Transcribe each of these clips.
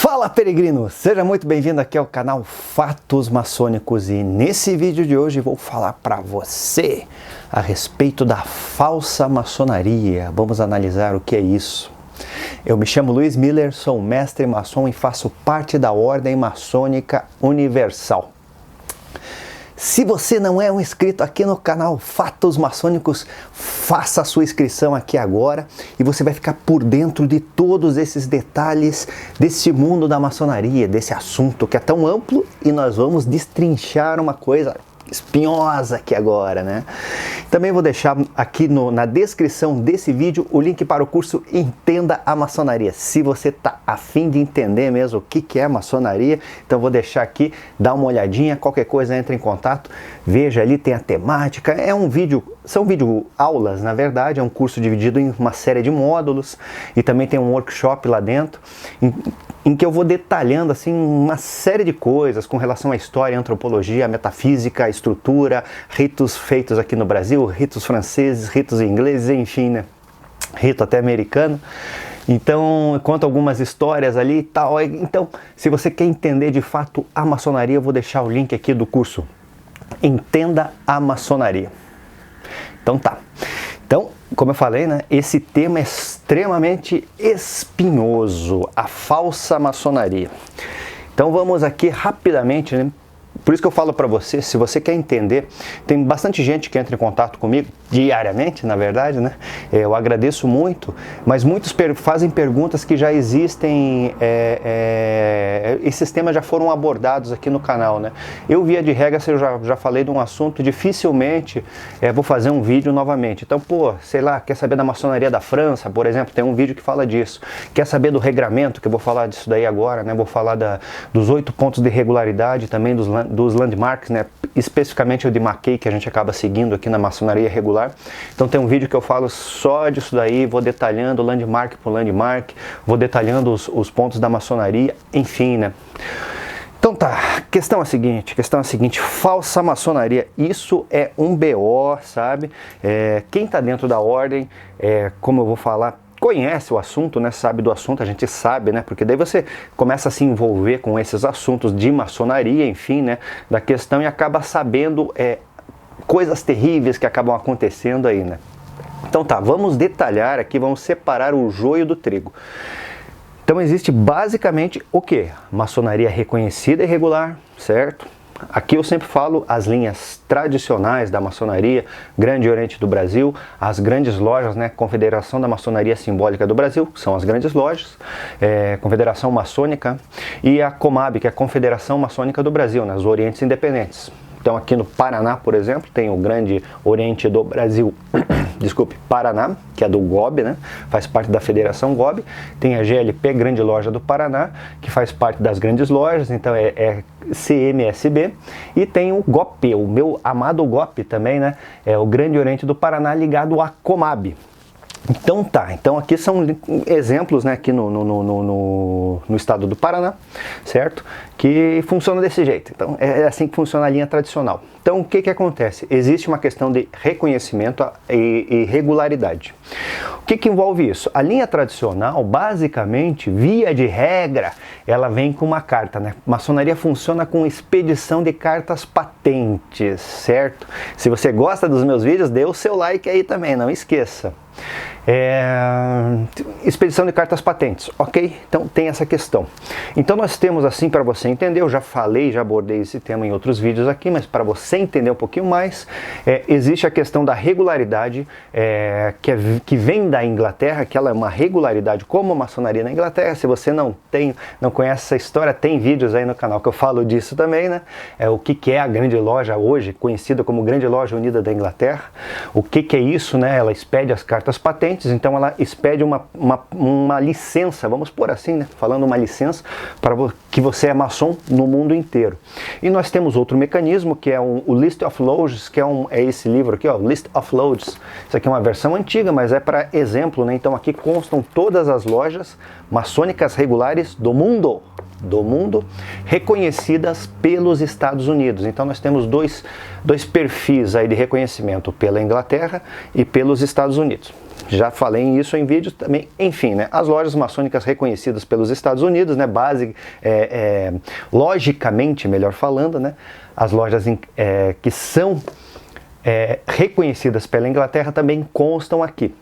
Fala, peregrino! Seja muito bem-vindo aqui ao canal Fatos Maçônicos e nesse vídeo de hoje vou falar para você a respeito da falsa maçonaria. Vamos analisar o que é isso. Eu me chamo Luiz Miller, sou mestre maçom e faço parte da Ordem Maçônica Universal. Se você não é um inscrito aqui no canal Fatos Maçônicos, faça a sua inscrição aqui agora e você vai ficar por dentro de todos esses detalhes desse mundo da maçonaria, desse assunto que é tão amplo, e nós vamos destrinchar uma coisa espinhosa aqui agora, né? Também vou deixar aqui na descrição desse vídeo o link para o curso Entenda a Maçonaria. Se você tá a fim de entender mesmo o que é a maçonaria, então vou deixar aqui, dá uma olhadinha, qualquer coisa entre em contato, veja ali, tem a temática, é um vídeo, são vídeo aulas, na verdade, é um curso dividido em uma série de módulos e também tem um workshop lá dentro, em que eu vou detalhando assim uma série de coisas com relação à história, à antropologia, à metafísica, à estrutura, ritos feitos aqui no Brasil, ritos franceses, ritos ingleses, enfim, né? Rito até americano. Então, conto algumas histórias ali e tal. Então, se você quer entender de fato a maçonaria, eu vou deixar o link aqui do curso Entenda a Maçonaria. Então tá. Então, como eu falei, né, esse tema é extremamente espinhoso, a falsa maçonaria. Então vamos aqui rapidamente, né? Por isso que eu falo para você, se você quer entender, tem bastante gente que entra em contato comigo, diariamente, na verdade, né? Eu agradeço muito, mas muitos fazem perguntas que já existem, esses temas já foram abordados aqui no canal, né? Eu, via de regra, se eu já falei de um assunto, dificilmente vou fazer um vídeo novamente. Então, pô, sei lá, quer saber da maçonaria da França, por exemplo, tem um vídeo que fala disso. Quer saber do regramento, que eu vou falar disso daí agora, né? Vou falar dos 8 pontos de regularidade, também dos landmarks, né? Especificamente o de Mackay, que a gente acaba seguindo aqui na maçonaria regular. Então tem um vídeo que eu falo só disso daí, vou detalhando landmark por landmark, vou detalhando os pontos da maçonaria, enfim, né? Então tá, questão é a seguinte, falsa maçonaria, isso é um BO, sabe? Quem tá dentro da ordem, como eu vou falar, conhece o assunto, né? Sabe do assunto, a gente sabe, né? Porque daí você começa a se envolver com esses assuntos de maçonaria, enfim, né? Da questão, e acaba sabendo coisas terríveis que acabam acontecendo aí, né? Então tá, vamos detalhar aqui, vamos separar o joio do trigo. Então existe basicamente o que? Maçonaria reconhecida e regular, certo? Aqui eu sempre falo as linhas tradicionais da maçonaria, Grande Oriente do Brasil, as grandes lojas, né, Confederação da Maçonaria Simbólica do Brasil, que são as grandes lojas, Confederação Maçônica, e a COMAB, que é a Confederação Maçônica do Brasil, né, os Orientes Independentes. Então aqui no Paraná, por exemplo, tem o Grande Oriente do Brasil, desculpe, Paraná, que é do GOB, né? Faz parte da Federação GOB. Tem a GLP, Grande Loja do Paraná, que faz parte das grandes lojas, então é CMSB. E tem o GOP, o meu amado GOP também, né? É o Grande Oriente do Paraná ligado à COMAB. Então tá, então aqui são exemplos, né, aqui no estado do Paraná, certo? Que funciona desse jeito. Então é assim que funciona a linha tradicional. Então o que acontece? Existe uma questão de reconhecimento e regularidade. O que envolve isso? A linha tradicional, basicamente, via de regra, ela vem com uma carta, né? Maçonaria funciona com expedição de cartas patentes, certo? Se você gosta dos meus vídeos, dê o seu like aí também, não esqueça. Expedição de cartas patentes, ok? Então tem essa questão. Então nós temos, assim, para você entender, eu já falei, já abordei esse tema em outros vídeos aqui, mas para você entender um pouquinho mais, existe a questão da regularidade, que vem da Inglaterra, que ela é uma regularidade como a maçonaria na Inglaterra. Se você não conhece essa história, tem vídeos aí no canal que eu falo disso também, né? O que é a grande loja hoje, conhecida como Grande Loja Unida da Inglaterra. O que é isso, né? Ela expede as cartas patentes, então ela expede uma licença, vamos pôr assim, né? Falando uma licença para que você é maçom no mundo inteiro. E nós temos outro mecanismo, que é o List of Lodges, que é esse livro aqui, ó, List of Lodges. Isso aqui é uma versão antiga, mas é para exemplo, né? Então aqui constam todas as lojas maçônicas regulares do mundo, reconhecidas pelos Estados Unidos. Então nós temos dois perfis aí de reconhecimento, pela Inglaterra e pelos Estados Unidos, Já falei isso em vídeos também. Enfim, né, as lojas maçônicas reconhecidas pelos Estados Unidos, né, logicamente, melhor falando, né, as lojas que são reconhecidas pela Inglaterra também constam aqui.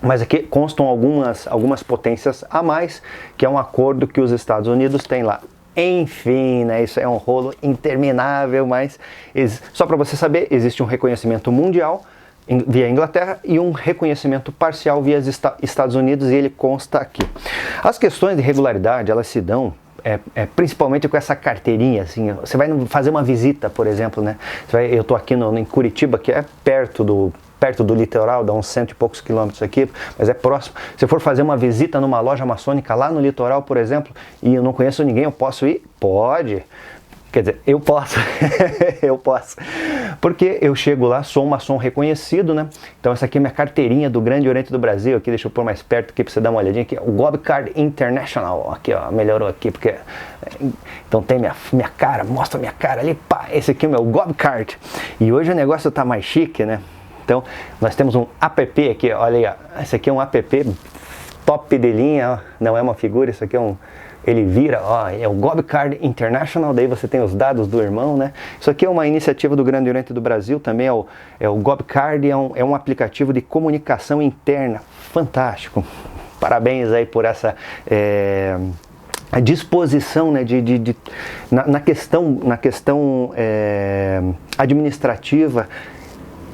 Mas aqui constam algumas potências a mais, que é um acordo que os Estados Unidos têm lá. Enfim, né, isso é um rolo interminável, mas só para você saber, existe um reconhecimento mundial via Inglaterra e um reconhecimento parcial via Estados Unidos, e ele consta aqui. As questões de regularidade, elas se dão principalmente com essa carteirinha, assim. Você vai fazer uma visita, por exemplo, né? Eu estou aqui em Curitiba, que é perto do litoral, dá uns 100 e poucos quilômetros aqui, mas é próximo. Se eu for fazer uma visita numa loja maçônica lá no litoral, por exemplo, e eu não conheço ninguém, eu posso ir? Pode. Quer dizer, eu posso, eu posso, porque eu chego lá, sou um maçom reconhecido, né? Então essa aqui é minha carteirinha do Grande Oriente do Brasil, aqui, deixa eu pôr mais perto aqui para você dar uma olhadinha aqui, o Gob Card International, aqui ó, melhorou aqui, porque, então tem minha cara, mostra minha cara ali, pá, esse aqui é o meu Gob Card, e hoje o negócio tá mais chique, né? Então nós temos um app aqui, olha aí, ó, esse aqui é um app top de linha, ó, não é uma figura, isso aqui é ele vira, ó, é o Gob Card International, daí você tem os dados do irmão, né? Isso aqui é uma iniciativa do Grande Oriente do Brasil, também é o Gob Card, é um aplicativo de comunicação interna, fantástico. Parabéns aí por essa a disposição, né, na questão administrativa,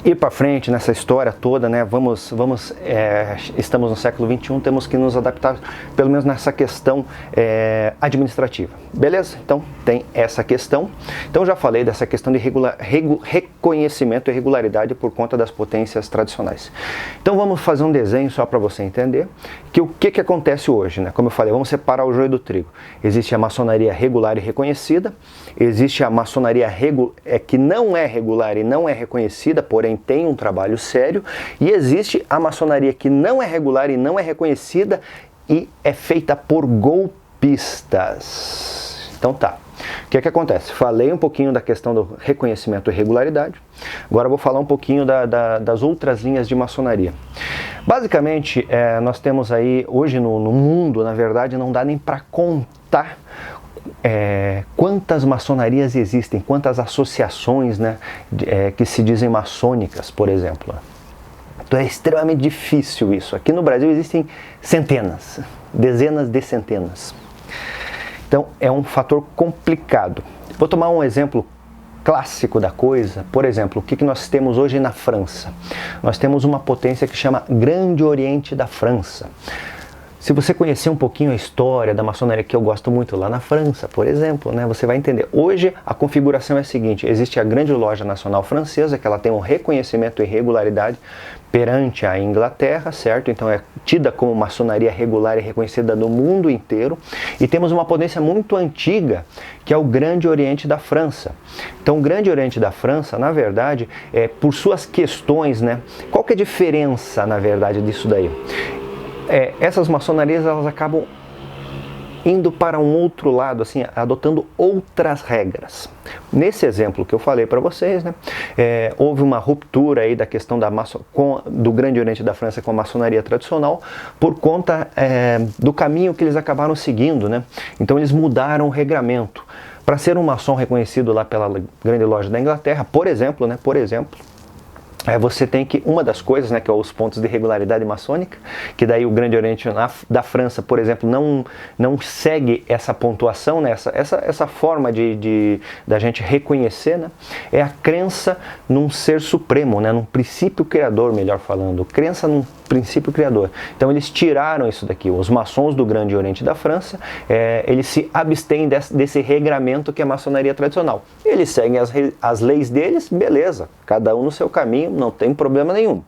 ir para frente nessa história toda, né? Estamos no século XXI, temos que nos adaptar, pelo menos nessa questão administrativa. Beleza? Então tem essa questão. Então já falei dessa questão de reconhecimento e regularidade por conta das potências tradicionais. Então vamos fazer um desenho só para você entender que o que acontece hoje, né? Como eu falei, vamos separar o joio do trigo. Existe a maçonaria regular e reconhecida, existe a maçonaria que não é regular e não é reconhecida, porém tem um trabalho sério, e existe a maçonaria que não é regular e não é reconhecida e é feita por golpistas. Então tá, o que acontece? Falei um pouquinho da questão do reconhecimento e regularidade, agora eu vou falar um pouquinho das outras linhas de maçonaria. Basicamente, nós temos aí, hoje no mundo, na verdade, não dá nem para contar quantas maçonarias existem, quantas associações, né, que se dizem maçônicas, por exemplo. Então é extremamente difícil isso. Aqui no Brasil existem centenas, dezenas de centenas. Então é um fator complicado. Vou tomar um exemplo clássico da coisa. Por exemplo, o que nós temos hoje na França? Nós temos uma potência que chama Grande Oriente da França. Se você conhecer um pouquinho a história da maçonaria, que eu gosto muito lá na França, por exemplo, né, você vai entender. Hoje a configuração é a seguinte: existe a Grande Loja Nacional Francesa, que ela tem um reconhecimento e regularidade perante a Inglaterra, certo? Então é tida como maçonaria regular e reconhecida no mundo inteiro. E temos uma potência muito antiga, que é o Grande Oriente da França. Então o Grande Oriente da França, na verdade, por suas questões, né, qual que é a diferença, na verdade, disso daí? Essas maçonarias, elas acabam indo para um outro lado, assim, adotando outras regras. Nesse exemplo que eu falei para vocês, né, houve uma ruptura aí da questão do Grande Oriente da França com a maçonaria tradicional por conta do caminho que eles acabaram seguindo, né? Então eles mudaram o regramento. Para ser um maçom reconhecido lá pela Grande Loja da Inglaterra, por exemplo, você tem que, uma das coisas, né, que é os pontos de regularidade maçônica, que daí o Grande Oriente da França, por exemplo, não segue essa pontuação, né, essa forma da gente reconhecer, né, é a crença num ser supremo, né, num princípio criador, melhor falando, crença num princípio criador. Então eles tiraram isso daqui. Os maçons do Grande Oriente da França, eles se abstêm desse regramento que é a maçonaria tradicional. Eles seguem as leis deles, beleza, cada um no seu caminho, não tem problema nenhum.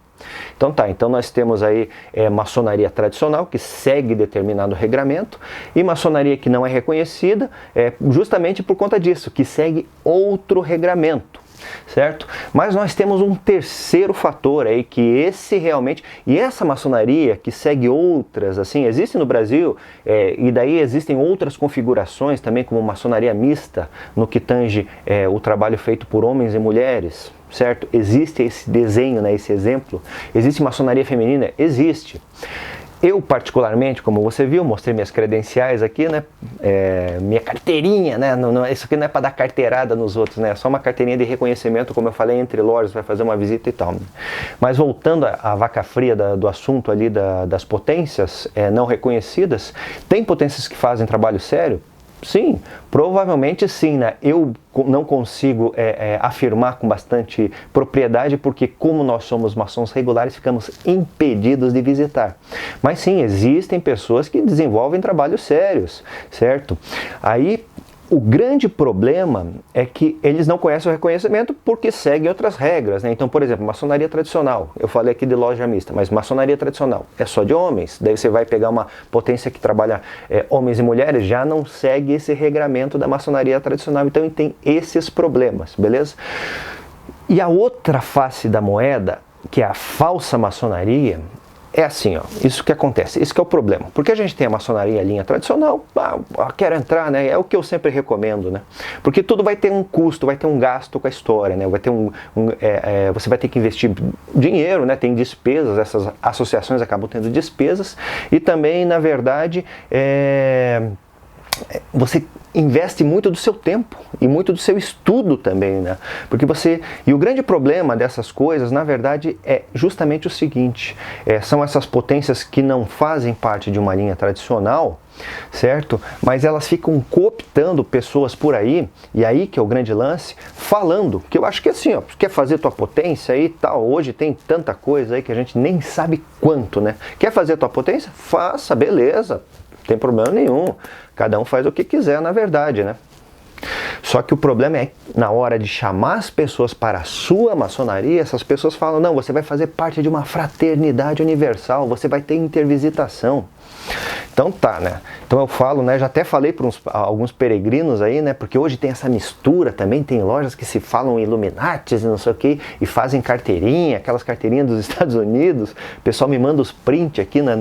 Então tá, então nós temos aí maçonaria tradicional, que segue determinado regramento, e maçonaria que não é reconhecida, justamente por conta disso, que segue outro regramento. certo? Mas nós temos um terceiro fator aí, que esse realmente, e essa maçonaria que segue outras, assim, existe no Brasil, e daí existem outras configurações também, como maçonaria mista, no que tange o trabalho feito por homens e mulheres, certo? Existe esse desenho, né, esse exemplo. Existe maçonaria feminina? Existe. Eu, particularmente, como você viu, mostrei minhas credenciais aqui, né? Minha carteirinha, né? Isso aqui não é para dar carteirada nos outros, né? É só uma carteirinha de reconhecimento, como eu falei, entre lojas, vai fazer uma visita e tal. Mas voltando à vaca fria do assunto ali das potências não reconhecidas, tem potências que fazem trabalho sério? Sim, provavelmente sim, né? Eu não consigo afirmar com bastante propriedade, porque como nós somos maçons regulares, ficamos impedidos de visitar. Mas sim, existem pessoas que desenvolvem trabalhos sérios, certo? Aí, o grande problema é que eles não conhecem o reconhecimento porque seguem outras regras, né? Então, por exemplo, maçonaria tradicional, eu falei aqui de loja mista, mas maçonaria tradicional é só de homens, daí você vai pegar uma potência que trabalha homens e mulheres, já não segue esse regramento da maçonaria tradicional, então tem esses problemas, beleza? E a outra face da moeda, que é a falsa maçonaria, é assim, ó, isso que acontece, isso que é o problema. Porque a gente tem a maçonaria linha tradicional, quero entrar, né? É o que eu sempre recomendo, né? Porque tudo vai ter um custo, vai ter um gasto com a história, né? Vai ter você vai ter que investir dinheiro, né? Tem despesas, essas associações acabam tendo despesas, e também, na verdade, você investe muito do seu tempo e muito do seu estudo também, né? Porque e o grande problema dessas coisas, na verdade, é justamente o seguinte, são essas potências que não fazem parte de uma linha tradicional, certo? Mas elas ficam cooptando pessoas por aí, e aí que é o grande lance, falando, que eu acho que assim, ó, quer fazer tua potência aí e tal, hoje tem tanta coisa aí que a gente nem sabe quanto, né? Quer fazer tua potência? Faça, beleza. Não tem problema nenhum, cada um faz o que quiser, na verdade, né? Só que o problema é, na hora de chamar as pessoas para a sua maçonaria, essas pessoas falam, não, você vai fazer parte de uma fraternidade universal, você vai ter intervisitação. Então tá, né? Então eu falo, né? Já até falei para alguns peregrinos aí, né? Porque hoje tem essa mistura também, tem lojas que se falam Illuminatis e não sei o que, e fazem carteirinha, aquelas carteirinhas dos Estados Unidos. O pessoal me manda os prints aqui, né?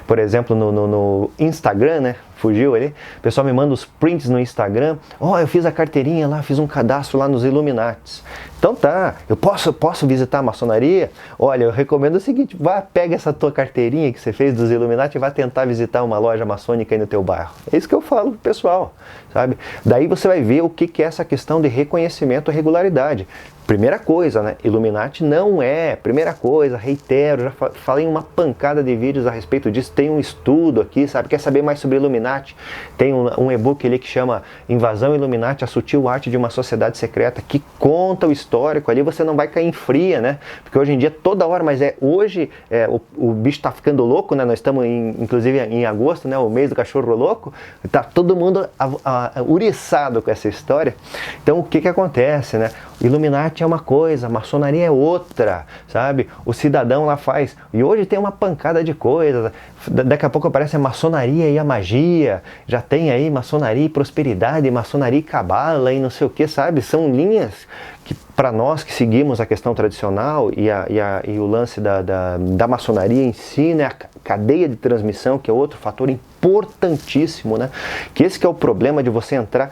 Por exemplo, no Instagram, né? Fugiu ali. O pessoal me manda os prints no Instagram. Eu fiz a carteirinha lá, fiz um cadastro lá nos Illuminatis. Então tá, eu posso visitar a maçonaria? Olha, eu recomendo o seguinte, pega essa tua carteirinha que você fez dos Illuminati e vai tentar visitar uma loja maçônica aí no teu bairro. É isso que eu falo pro pessoal, sabe? Daí você vai ver o que é essa questão de reconhecimento e regularidade. Primeira coisa, né? Illuminati não é. Primeira coisa, reitero, já falei uma pancada de vídeos a respeito disso. Tem um estudo aqui, sabe? Quer saber mais sobre Illuminati? Tem um e-book ali que chama Invasão Illuminati, a sutil arte de uma sociedade secreta, que conta o histórico. Ali você não vai cair em fria, né? Porque hoje em dia, toda hora, mas hoje o bicho tá ficando louco, né? Nós estamos, inclusive, em agosto, né? O mês do cachorro louco. Tá todo mundo uriçado com essa história. Então, o que acontece, né? Illuminati é uma coisa, maçonaria é outra, sabe? O cidadão lá faz. E hoje tem uma pancada de coisas. Daqui a pouco aparece a maçonaria e a magia. Já tem aí maçonaria e prosperidade, maçonaria e cabala e não sei o que, sabe? São linhas que, para nós que seguimos a questão tradicional e o lance da maçonaria em si, né? A cadeia de transmissão, que é outro fator importantíssimo, né? Que esse que é o problema de você entrar.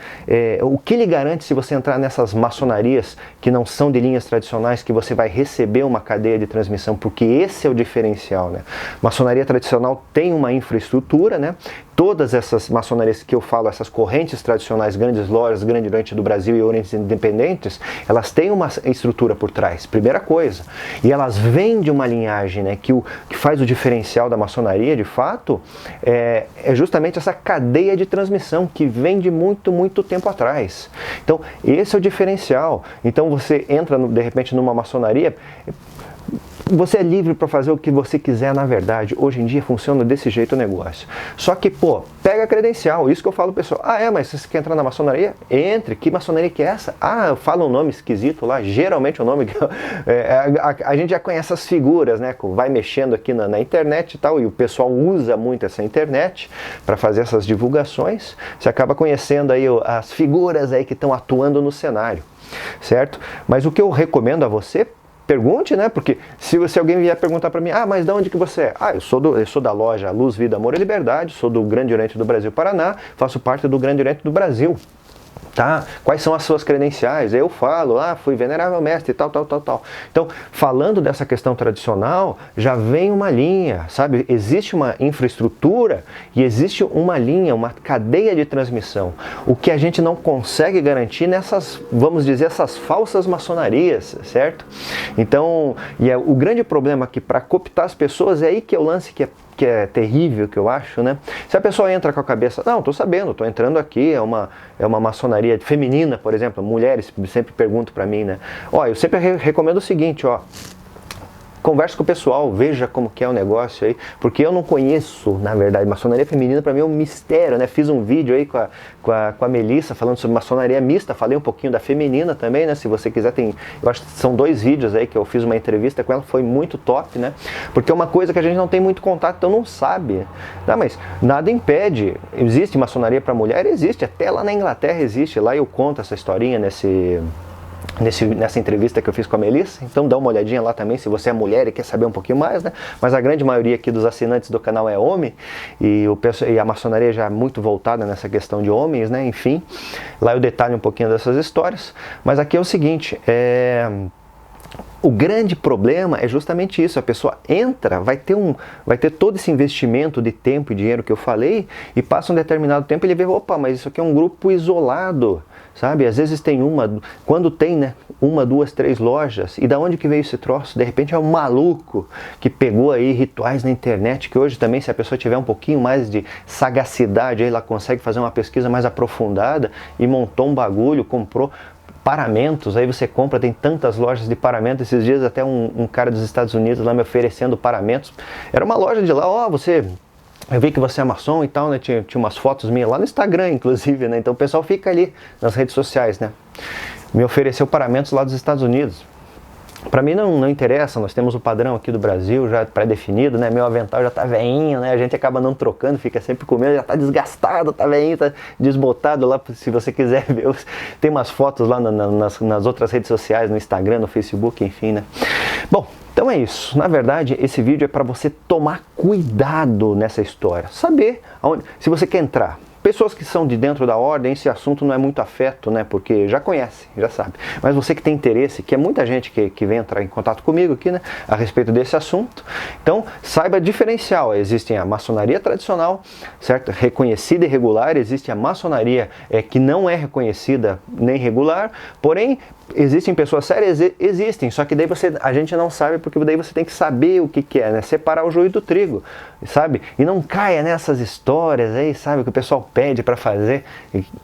O que lhe garante se você entrar nessas maçonarias que não são de linhas tradicionais, que você vai receber uma cadeia de transmissão, porque esse é o diferencial, né? Maçonaria tradicional tem uma infraestrutura, né? Todas essas maçonarias que eu falo, essas correntes tradicionais, grandes lojas, Grande Oriente do Brasil e Orientes Independentes, elas têm uma estrutura por trás, primeira coisa. E elas vêm de uma linhagem, né, que faz o diferencial da maçonaria, de fato, é justamente essa cadeia de transmissão que vem de muito, muito tempo atrás. Então, esse é o diferencial. Então, você entra, de repente, numa maçonaria. Você é livre para fazer o que você quiser, na verdade. Hoje em dia funciona desse jeito o negócio. Só que, pega a credencial. Isso que eu falo pro pessoal. Mas você quer entrar na maçonaria? Entre. Que maçonaria que é essa? Fala um nome esquisito lá. Geralmente o nome... a gente já conhece as figuras, né? Vai mexendo aqui na internet e tal. E o pessoal usa muito essa internet para fazer essas divulgações. Você acaba conhecendo aí as figuras aí que estão atuando no cenário. certo? Mas o que eu recomendo a você, pergunte, né? Porque se alguém vier perguntar para mim, mas de onde que você é? Eu sou da loja Luz, Vida, Amor e Liberdade, sou do Grande Oriente do Brasil, Paraná, faço parte do Grande Oriente do Brasil. Tá? Quais são as suas credenciais? Eu falo, fui venerável mestre, tal. Então, falando dessa questão tradicional, já vem uma linha, sabe? Existe uma infraestrutura e existe uma linha, uma cadeia de transmissão. O que a gente não consegue garantir nessas, vamos dizer, essas falsas maçonarias, certo? Então, o grande problema aqui para cooptar as pessoas é aí que é o lance que é terrível, que eu acho, né? Se a pessoa entra com a cabeça, não, tô sabendo, tô entrando aqui, é uma maçonaria feminina, por exemplo, mulheres sempre perguntam para mim, né? Eu sempre recomendo o seguinte, converse com o pessoal, veja como que é o negócio aí, porque eu não conheço, na verdade, maçonaria feminina para mim é um mistério, né? Fiz um vídeo aí com a Melissa falando sobre maçonaria mista, falei um pouquinho da feminina também, né? Se você quiser, eu acho que são 2 vídeos aí que eu fiz uma entrevista com ela, foi muito top, né? Porque é uma coisa que a gente não tem muito contato, então não sabe. Mas nada impede, existe maçonaria para mulher? Existe, até lá na Inglaterra existe, lá eu conto essa historinha nessa entrevista que eu fiz com a Melissa, então dá uma olhadinha lá também se você é mulher e quer saber um pouquinho mais, né? Mas a grande maioria aqui dos assinantes do canal é homem e a maçonaria já é muito voltada nessa questão de homens, né? Enfim, lá eu detalho um pouquinho dessas histórias, mas aqui é o seguinte, o grande problema é justamente isso, a pessoa entra, vai ter todo esse investimento de tempo e dinheiro que eu falei e passa um determinado tempo e ele vê, opa, mas isso aqui é um grupo isolado, sabe? Às vezes tem quando tem, né, 1, 2, 3 lojas, e da onde que veio esse troço? De repente é um maluco que pegou aí rituais na internet, que hoje também, se a pessoa tiver um pouquinho mais de sagacidade, aí ela consegue fazer uma pesquisa mais aprofundada e montou um bagulho, comprou paramentos, aí você compra, tem tantas lojas de paramentos. Esses dias até um cara dos Estados Unidos lá me oferecendo paramentos, era uma loja de lá, eu vi que você é maçom e tal, né? Tinha umas fotos minhas lá no Instagram, inclusive, né? Então o pessoal fica ali nas redes sociais, né? Me ofereceu paramentos lá dos Estados Unidos. Para mim não interessa, nós temos o padrão aqui do Brasil já pré-definido, né? Meu avental já tá veinho, né? A gente acaba não trocando, fica sempre com medo, já tá desgastado, tá veinho, tá desbotado lá, se você quiser ver. Tem umas fotos lá nas outras redes sociais, no Instagram, no Facebook, enfim, né? Bom, então é isso. Na verdade, esse vídeo é para você tomar cuidado nessa história. Saber se você quer entrar. Pessoas que são de dentro da ordem, esse assunto não é muito afeto, né? Porque já conhece, já sabe. Mas você que tem interesse, que é muita gente que vem entrar em contato comigo aqui, né? A respeito desse assunto. Então, saiba diferencial. Existe a maçonaria tradicional, certo? Reconhecida e regular. Existe a maçonaria que não é reconhecida nem regular. Porém, existem pessoas sérias? Existem. Só que daí a gente não sabe, porque daí você tem que saber o que é, né? Separar o joio do trigo, sabe? E não caia nessas histórias aí, sabe? Que o pessoal pede para fazer,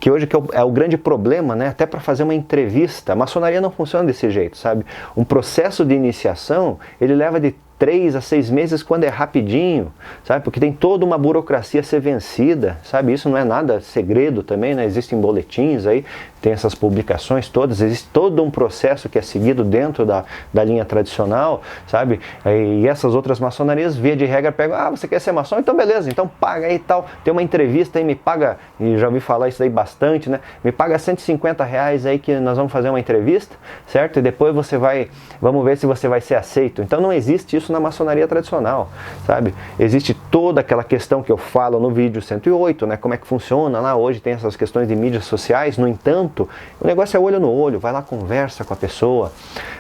que hoje é o grande problema, né? Até para fazer uma entrevista. A maçonaria não funciona desse jeito, sabe? Um processo de iniciação, ele leva de 3 a 6 meses quando é rapidinho, sabe? Porque tem toda uma burocracia a ser vencida, sabe? Isso não é nada segredo também, né? Existem boletins aí, tem essas publicações todas, existe todo um processo que é seguido dentro da linha tradicional, sabe? E essas outras maçonarias, via de regra, pegam, você quer ser maçom? Então beleza, então paga aí e tal, tem uma entrevista aí, me paga, e já ouvi falar isso aí bastante, né? Me paga R$150 aí que nós vamos fazer uma entrevista, certo? E depois vamos ver se você vai ser aceito. Então não existe isso na maçonaria tradicional, sabe? Existe toda aquela questão que eu falo no vídeo 108, né? Como é que funciona lá, hoje tem essas questões de mídias sociais, no entanto, o negócio é olho no olho, vai lá, conversa com a pessoa,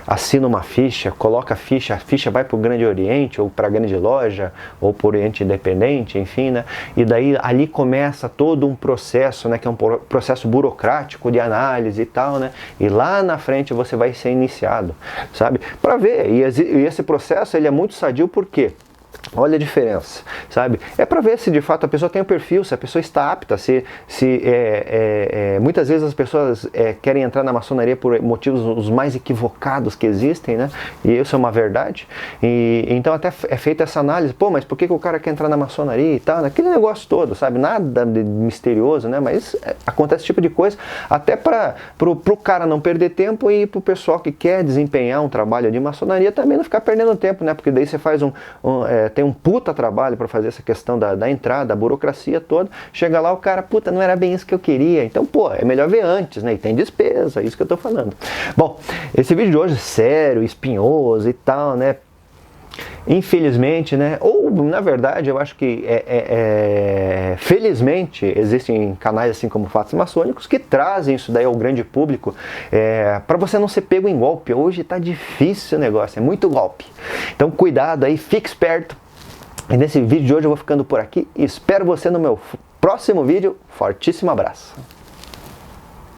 assina uma ficha, coloca a ficha vai para o Grande Oriente, ou para a grande loja, ou para o Oriente Independente, enfim, né? E daí ali começa todo um processo, né? Que é um processo burocrático de análise e tal, né? E lá na frente você vai ser iniciado, sabe? Para ver, e esse processo ele é muito sadio, por quê? Olha a diferença, sabe? É para ver se de fato a pessoa tem o perfil, se a pessoa está apta, muitas vezes as pessoas querem entrar na maçonaria por motivos os mais equivocados que existem, né? E isso é uma verdade. E então até é feita essa análise, mas por que o cara quer entrar na maçonaria e tal? Aquele negócio todo, sabe? Nada de misterioso, né? Mas acontece esse tipo de coisa, até pro cara não perder tempo e pro pessoal que quer desempenhar um trabalho de maçonaria também não ficar perdendo tempo, né? Porque daí você faz tem um puta trabalho para fazer essa questão da entrada, a burocracia toda. Chega lá o cara, puta, não era bem isso que eu queria. Então, pô, é melhor ver antes, né? E tem despesa, é isso que eu tô falando. Bom, esse vídeo de hoje é sério, espinhoso e tal, né? Infelizmente, né? Ou na verdade, eu acho que felizmente existem canais assim como Fatos Maçônicos que trazem isso daí ao grande público para você não ser pego em golpe. Hoje tá difícil o negócio, é muito golpe. Então cuidado aí, fique esperto. E nesse vídeo de hoje eu vou ficando por aqui e espero você no meu próximo vídeo. Fortíssimo abraço.